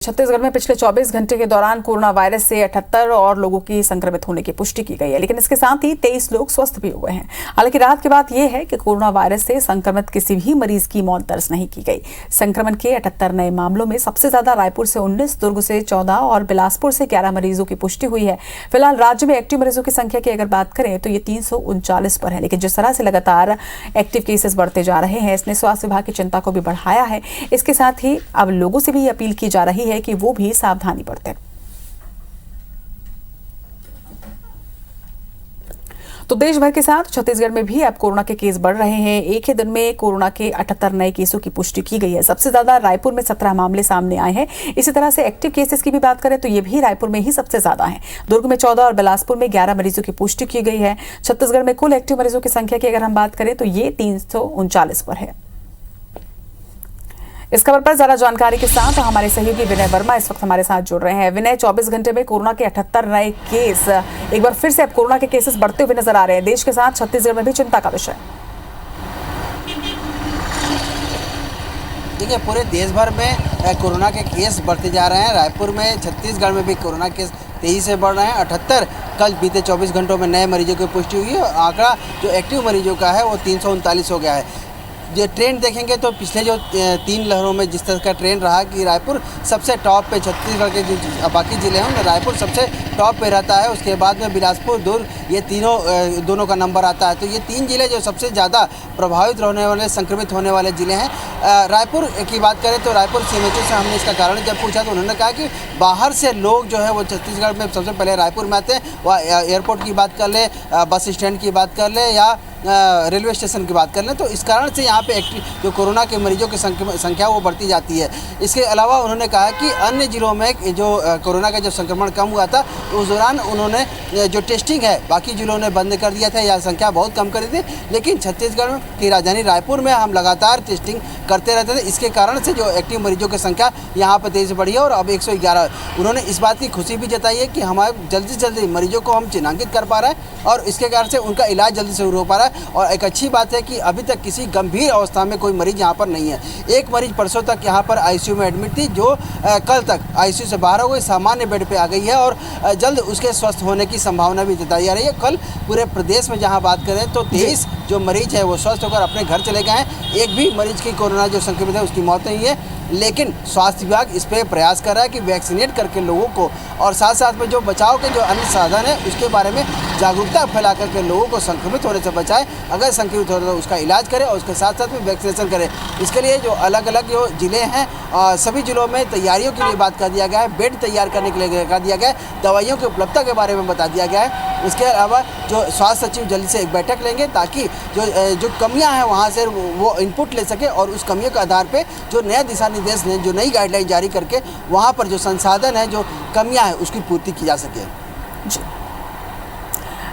छत्तीसगढ़ में पिछले 24 घंटे के दौरान कोरोना वायरस से 78 और लोगों की संक्रमित होने की पुष्टि की गई है, लेकिन इसके साथ ही 23 लोग स्वस्थ भी हुए हैं। हालांकि राहत की बात यह है कि कोरोना वायरस से संक्रमित किसी भी मरीज की मौत दर्ज नहीं की गई। संक्रमण के 78 नए मामलों में सबसे ज्यादा रायपुर से 19, दुर्ग से 14 और बिलासपुर से 11 मरीजों की पुष्टि हुई है। फिलहाल राज्य में एक्टिव मरीजों की संख्या की अगर बात करें तो ये 339 पर है, लेकिन जिस तरह से लगातार एक्टिव केसेस बढ़ते जा रहे हैं, इसने स्वास्थ्य विभाग की चिंता को भी बढ़ाया है। इसके साथ ही अब लोगों से भी अपील की जा रही है कि वो भी सावधानी बरतें। तो देश भर के साथ छत्तीसगढ़ में भी अब कोरोना के केस बढ़ रहे हैं। एक ही दिन में कोरोना के 78 नए केसों की पुष्टि की गई है। सबसे ज्यादा रायपुर में 17 मामले सामने आए हैं। इसी तरह से एक्टिव केसेस की भी बात करें तो ये भी रायपुर में ही सबसे ज्यादा है। दुर्ग में 14 और बिलासपुर में 11 मरीजों की पुष्टि की गई है। छत्तीसगढ़ में कुल एक्टिव मरीजों की संख्या की अगर हम बात करें तो ये 339 पर है। इस खबर पर ज्यादा जानकारी के साथ हमारे सहयोगी विनय वर्मा इस वक्त हमारे साथ जुड़ रहे हैं। विनय, 24 घंटे में कोरोना के 78 नए केस, एक बार फिर से अब कोरोना के केसेस बढ़ते हुए नजर आ रहे हैं। देश के साथ छत्तीसगढ़ में भी चिंता का विषय। देखिए, पूरे देश भर में कोरोना के केस बढ़ते जा रहे हैं। रायपुर में, छत्तीसगढ़ में भी कोरोना केस तेजी से बढ़ रहे हैं। 78 कल बीते 24 घंटों में नए मरीजों की पुष्टि हुई है। आंकड़ा जो एक्टिव मरीजों का है वो 339 हो गया है। ये ट्रेंड देखेंगे तो पिछले जो 3 लहरों में जिस तरह का ट्रेंड रहा कि रायपुर सबसे टॉप पे, छत्तीसगढ़ के जो बाकी ज़िले हैं रायपुर सबसे टॉप पे रहता है। उसके बाद में बिलासपुर, दुर्ग, ये दोनों का नंबर आता है। तो ये 3 ज़िले जो सबसे ज़्यादा प्रभावित होने वाले, संक्रमित होने वाले ज़िले हैं। रायपुर की बात करें तो रायपुर सीएमएचओ से हमने इसका कारण जब पूछा तो उन्होंने कहा कि बाहर से लोग जो है वो छत्तीसगढ़ में सबसे पहले रायपुर में आते हैं। वह एयरपोर्ट की बात कर ले, बस स्टैंड की बात कर ले या रेलवे स्टेशन की बात कर लें, तो इस कारण से यहाँ पे एक्टिव जो कोरोना के मरीजों की संख्या वो बढ़ती जाती है। इसके अलावा उन्होंने कहा कि अन्य जिलों में जो कोरोना का जो संक्रमण कम हुआ था तो उस दौरान उन्होंने जो टेस्टिंग है बाकी जिलों ने बंद कर दिया था या संख्या बहुत कम कर दी थी, लेकिन छत्तीसगढ़ की राजधानी रायपुर में हम लगातार टेस्टिंग करते रहते थे। इसके कारण से जो एक्टिव मरीजों की संख्या यहाँ पर तेज़ी से बढ़ी है और अब 111। उन्होंने इस बात की खुशी भी जताई है कि हमारे जल्दी से जल्दी मरीजों को हम चिन्हांकित कर पा रहे हैं और इसके कारण से उनका इलाज जल्दी से शुरू हो पा रहा है। और एक अच्छी बात है कि अभी तक किसी गंभीर अवस्था में कोई मरीज यहाँ पर नहीं है। एक मरीज परसों तक यहाँ पर आईसीयू में एडमिट थी, जो कल तक आईसीयू से बाहर हो गई, सामान्य बेड पे आ गई है और जल्द उसके स्वस्थ होने की संभावना भी जताई जा रही है। कल पूरे प्रदेश में जहाँ बात करें तो 23 जो मरीज है वो स्वस्थ होकर अपने घर चले गए हैं। एक भी मरीज की कोरोना जो संक्रमित है उसकी मौत नहीं है, लेकिन स्वास्थ्य विभाग इस पर प्रयास कर रहा है कि वैक्सीनेट करके लोगों को और साथ साथ में जो बचाव के जो अन्य साधन है उसके बारे में जागरूकता फैला करके लोगों को संक्रमित होने से बचाए। अगर संक्रमित हो तो उसका इलाज करें और उसके साथ साथ में वैक्सीनेशन करें। इसके लिए जो अलग अलग जो ज़िले हैं सभी ज़िलों में तैयारियों के लिए बात कर दिया गया है, बेड तैयार करने के लिए कर दिया गया है, दवाइयों की उपलब्धता के बारे में बता दिया गया है। इसके अलावा जो स्वास्थ्य सचिव जल्दी से एक बैठक लेंगे ताकि जो कमियां हैं वहां से वो इनपुट ले सके और उस कमियों के आधार पे जो नया दिशा निर्देश ने, जो नई गाइडलाइन जारी करके वहां पर जो संसाधन है, जो कमियां हैं उसकी पूर्ति की जा सके।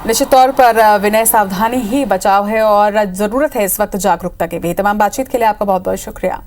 निश्चित तौर पर विनय, सावधानी ही बचाव है और जरूरत है इस वक्त जागरूकता की भी। तमाम बातचीत के लिए आपका बहुत बहुत शुक्रिया।